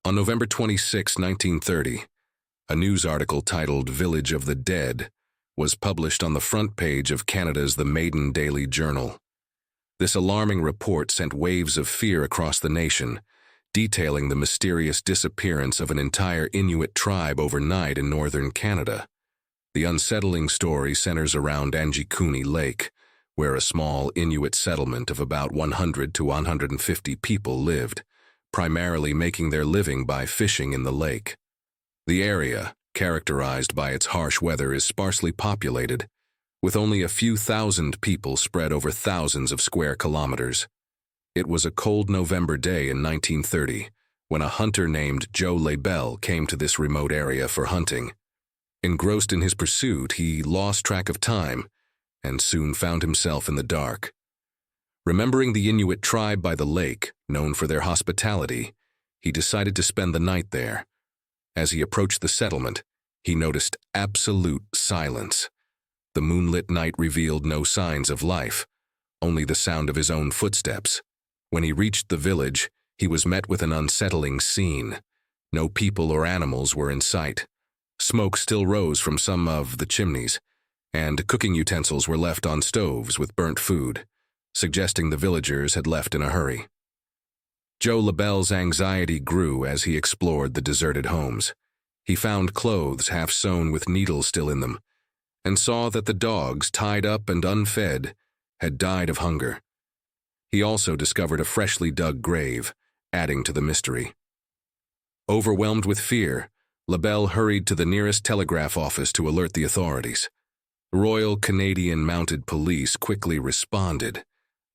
On November 26, 1930, a news article titled "Village of the Dead" was published on the front page of Canada's The Maiden Daily Journal. This alarming report sent waves of fear across the nation, detailing the mysterious disappearance of an entire Inuit tribe overnight in northern Canada. The unsettling story centers around Anjikuni Lake, where a small Inuit settlement of about 100 to 150 people lived, primarily making their living by fishing in the lake. The area, characterized by its harsh weather, is sparsely populated, with only a few thousand people spread over thousands of square kilometers. It was a cold November day in 1930 when a hunter named Joe Labelle came to this remote area for hunting. Engrossed in his pursuit, he lost track of time and soon found himself in the dark. Remembering the Inuit tribe by the lake, known for their hospitality, he decided to spend the night there. As he approached the settlement, he noticed absolute silence. The moonlit night revealed no signs of life, only the sound of his own footsteps. When he reached the village, he was met with an unsettling scene. No people or animals were in sight. Smoke still rose from some of the chimneys, and cooking utensils were left on stoves with burnt food, suggesting the villagers had left in a hurry. Joe Labelle's anxiety grew as he explored the deserted homes. He found clothes half sewn with needles still in them, and saw that the dogs, tied up and unfed, had died of hunger. He also discovered a freshly dug grave, adding to the mystery. Overwhelmed with fear, Labelle hurried to the nearest telegraph office to alert the authorities. Royal Canadian Mounted Police quickly responded,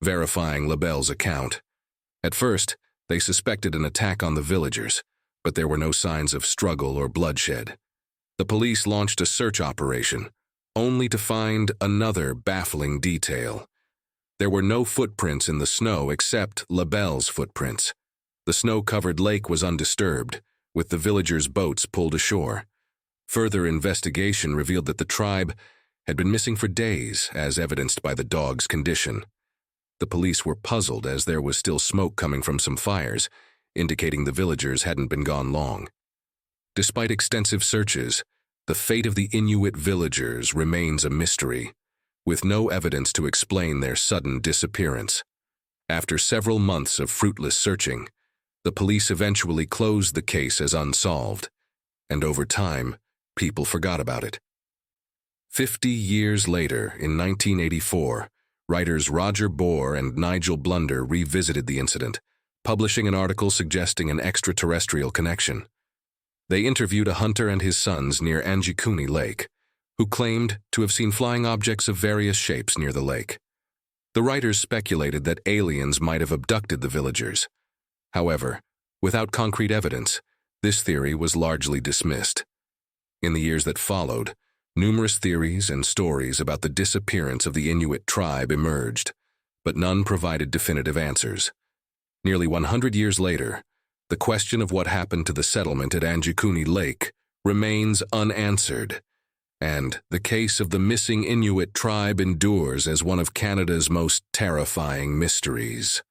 verifying Labelle's account. At first, they suspected an attack on the villagers, but there were no signs of struggle or bloodshed. The police launched a search operation, only to find another baffling detail. There were no footprints in the snow except Labelle's footprints. The snow-covered lake was undisturbed, with the villagers' boats pulled ashore. Further investigation revealed that the tribe had been missing for days, as evidenced by the dog's condition. The police were puzzled as there was still smoke coming from some fires, indicating the villagers hadn't been gone long. Despite extensive searches, the fate of the Inuit villagers remains a mystery, with no evidence to explain their sudden disappearance. After several months of fruitless searching, the police eventually closed the case as unsolved, and over time, people forgot about it. 50 years later, in 1984, writers Roger Bohr and Nigel Blunder revisited the incident, publishing an article suggesting an extraterrestrial connection. They interviewed a hunter and his sons near Anjikuni Lake, who claimed to have seen flying objects of various shapes near the lake. The writers speculated that aliens might have abducted the villagers. However, without concrete evidence, this theory was largely dismissed. In the years that followed, numerous theories and stories about the disappearance of the Inuit tribe emerged, but none provided definitive answers. Nearly 100 years later, the question of what happened to the settlement at Anjikuni Lake remains unanswered, and the case of the missing Inuit tribe endures as one of Canada's most terrifying mysteries.